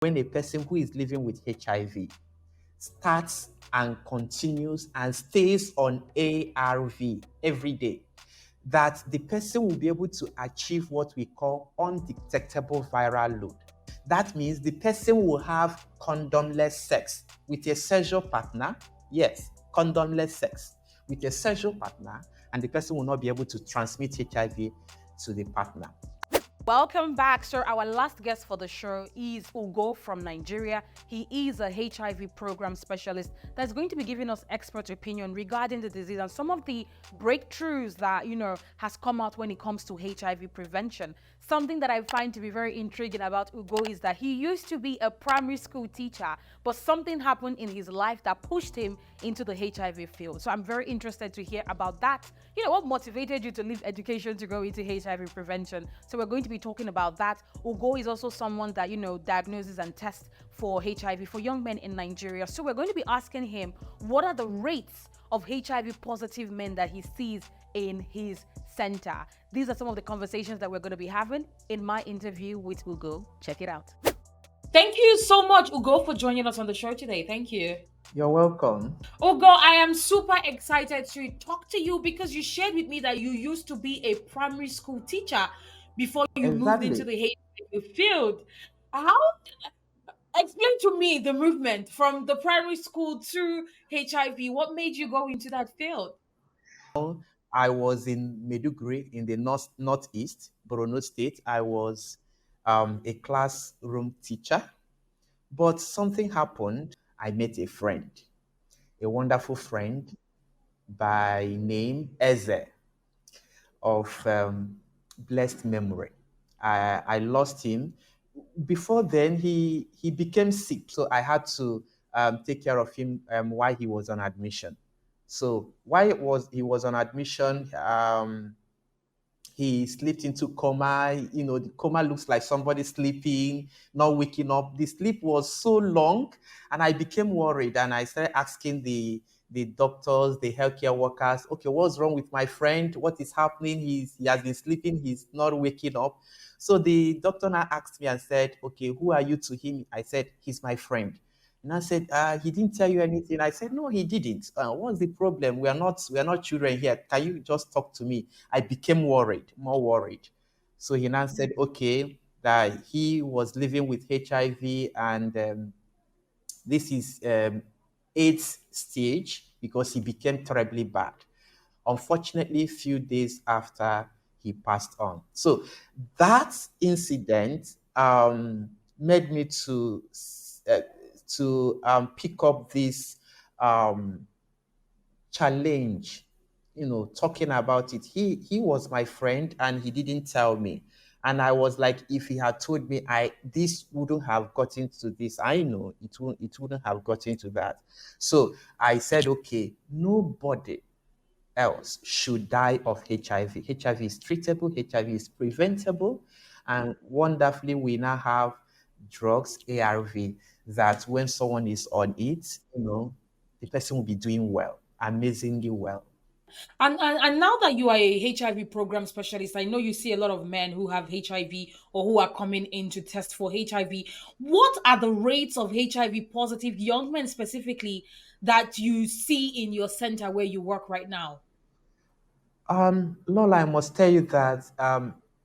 When a person who is living with HIV starts and continues and stays on ARV every day, that the person will be able to achieve what we call undetectable viral load. That means the person will have condomless sex with a sexual partner. Yes, condomless sex with a sexual partner, and the person will not be able to transmit HIV to the partner. Welcome back, sir. Our last guest for the show is Ugo from Nigeria. He is a HIV program specialist that's going to be giving us expert opinion regarding the disease and some of the breakthroughs that, has come out when it comes to HIV prevention. Something that I find to be very intriguing about Ugo is that he used to be a primary school teacher, but something happened in his life that pushed him into the HIV field. So I'm very interested to hear about that. What motivated you to leave education to go into HIV prevention? So we're going to be talking about that. Ugo is also someone that, diagnoses and tests for HIV for young men in Nigeria. So we're going to be asking him, what are the rates of HIV positive men that he sees in his center? These are some of the conversations that we're going to be having in my interview with Ugo. Check it out. Thank you so much, Ugo, for joining us on the show today. Thank you. You're welcome. Ugo, I am super excited to talk to you because you shared with me that you used to be a primary school teacher before you moved into the HIV field. How? Explain to me the movement from the primary school to HIV. What made you go into that field? I was in Maiduguri in the northeast, Borno State. I was a classroom teacher, but something happened. I met a friend, a wonderful friend by name Eze of blessed memory. I lost him. Before then, he became sick, so I had to take care of him while he was on admission. So while he was on admission, he slipped into coma. The coma looks like somebody sleeping, not waking up. The sleep was so long, and I became worried, and I started asking the doctors, the healthcare workers, okay, what's wrong with my friend? What is happening? He has been sleeping, he's not waking up. So the doctor now asked me and said, okay, who are you to him? I said, he's my friend. And I said, he didn't tell you anything. I said, no, he didn't. What's the problem? We are not children here. Can you just talk to me? I became worried, more worried. So he now said, okay, that he was living with HIV, and this is AIDS stage because he became terribly bad. Unfortunately, a few days after he passed on. So that incident made me uh, to pick up this um, challenge, talking about it. He was my friend and he didn't tell me. And I was like, if he had told me, this wouldn't have gotten to this. I know it wouldn't have gotten to that. So I said, okay, nobody else should die of HIV. HIV is treatable, HIV is preventable, and wonderfully, we now have drugs, ARV, that when someone is on it, the person will be doing well, amazingly well. And now that you are a HIV program specialist, I know you see a lot of men who have HIV or who are coming in to test for HIV. What are the rates of HIV positive young men specifically that you see in your center where you work right now? Lola, I must tell you that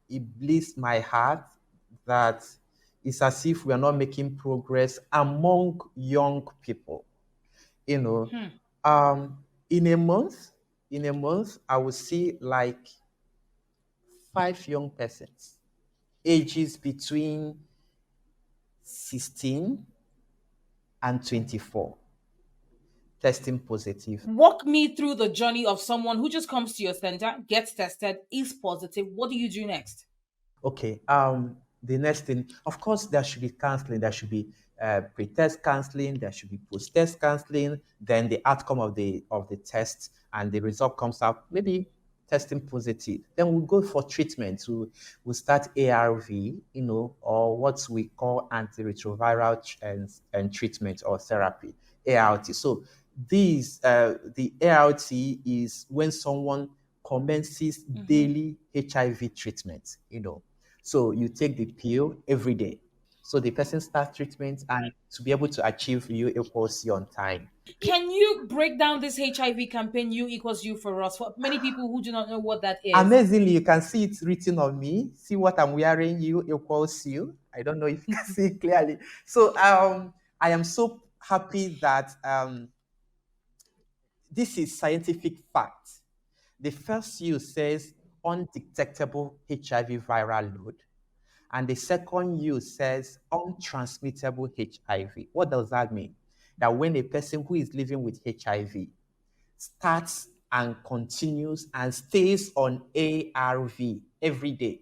it bleeds my heart that it's as if we are not making progress among young people. You know, Hmm. um, in a month, I will see like 5 young persons, ages between 16 and 24, testing positive. Walk me through the journey of someone who just comes to your center, gets tested, is positive. What do you do next? Okay. The next thing, of course, there should be counseling. There should be pre-test counseling. There should be post-test counseling. Then the outcome of the test and the result comes out, maybe testing positive. Then we'll go for treatment. We'll start ARV, or what we call antiretroviral and treatment or therapy, ART. So the ART is when someone commences daily HIV treatment. So you take the pill every day. So the person starts treatment and to be able to achieve U equals C on time. Can you break down this HIV campaign U equals U for us, for many people who do not know what that is? Amazingly, you can see it written on me. See what I'm wearing, U equals U. I don't know if you can see it clearly. So I am so happy that this is scientific fact. The first U says undetectable HIV viral load. And the second U says untransmittable HIV. What does that mean? That when a person who is living with HIV starts and continues and stays on ARV every day,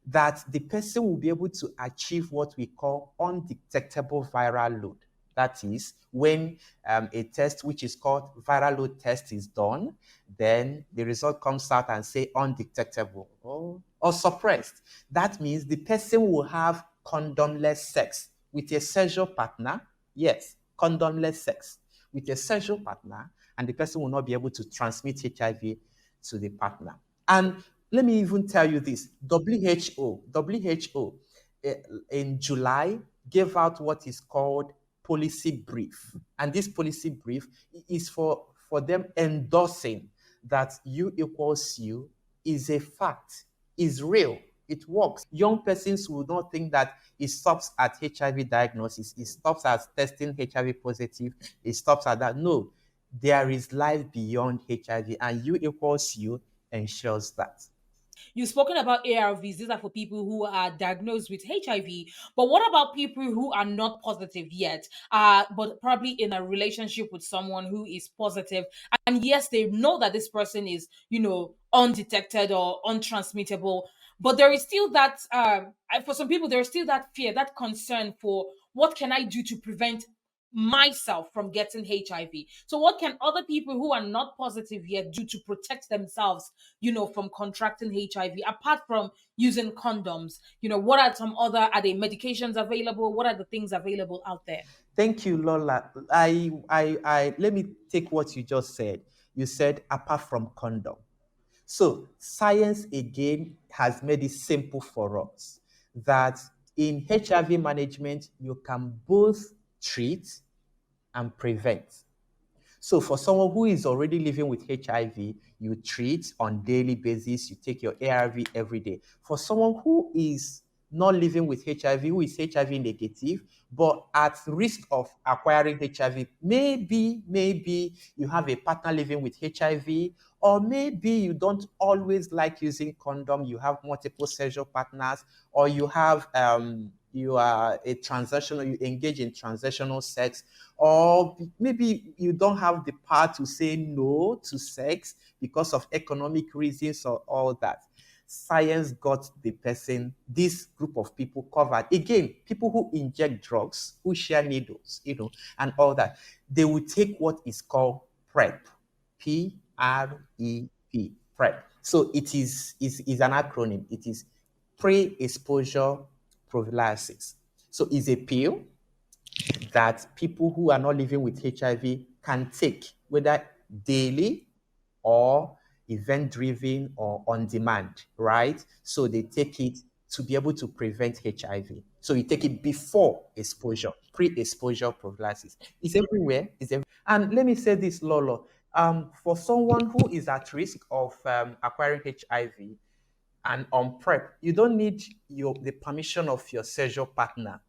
that the person will be able to achieve what we call undetectable viral load. That is, when a test which is called viral load test is done, then the result comes out and say undetectable or suppressed. That means the person will have condomless sex with a sexual partner. Yes, condomless sex with a sexual partner, and the person will not be able to transmit HIV to the partner. And let me even tell you this, WHO in July gave out what is called policy brief. And this policy brief is for them endorsing that U equals U is a fact, is real, it works. Young persons will not think that it stops at HIV diagnosis, it stops at testing HIV positive, it stops at that. No, there is life beyond HIV, and U equals U ensures that. You've spoken about ARVs. These are for people who are diagnosed with HIV. But what about people who are not positive yet, but probably in a relationship with someone who is positive? And yes, they know that this person is, undetected or untransmittable. But there is still that, for some people, there is still that fear, that concern for what can I do to prevent myself from getting HIV. So what can other people who are not positive yet do to protect themselves, from contracting HIV apart from using condoms? What are some other, are there medications available? What are the things available out there? Thank you, Lola. I let me take what you just said. You said apart from condom. So science again has made it simple for us that in HIV management, you can both treat and prevent. So for someone who is already living with HIV, you treat on daily basis, you take your ARV every day. For someone who is not living with HIV, who is HIV negative, but at risk of acquiring HIV, maybe you have a partner living with HIV, or maybe you don't always like using condom, you have multiple sexual partners, or you are a transactional, you engage in transactional sex, or maybe you don't have the power to say no to sex because of economic reasons or all that. Science got the person, this group of people covered. Again, people who inject drugs, who share needles, and all that. They will take what is called PrEP, PrEP, PrEP. So it is an acronym. It is pre-exposure prophylaxis. So it's a pill that people who are not living with HIV can take, whether daily or event driven or on demand, right? So they take it to be able to prevent HIV. So you take it before exposure, pre-exposure prophylaxis. It's everywhere. And let me say this, Lolo. For someone who is at risk of acquiring HIV and on PrEP, you don't need the permission of your sexual partner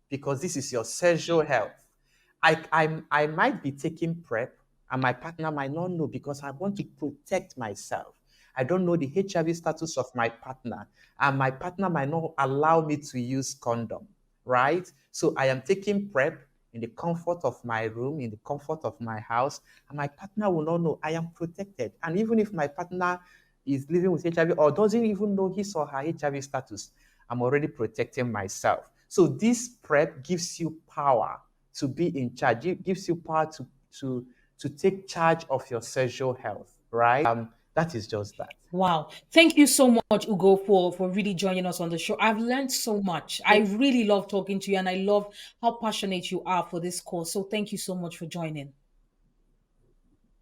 because this is your sexual health. I might be taking PrEP and my partner might not know because I want to protect myself. I don't know the HIV status of my partner, and my partner might not allow me to use condom, right? So I am taking PrEP in the comfort of my room, in the comfort of my house, and my partner will not know I am protected. And even if my partner is living with HIV or doesn't even know his or her HIV status, I'm already protecting myself. So this PrEP gives you power to be in charge. It gives you power to take charge of your sexual health, right? That is just that. Wow. Thank you so much, Ugo, for really joining us on the show. I've learned so much. I really love talking to you, and I love how passionate you are for this cause. So thank you so much for joining.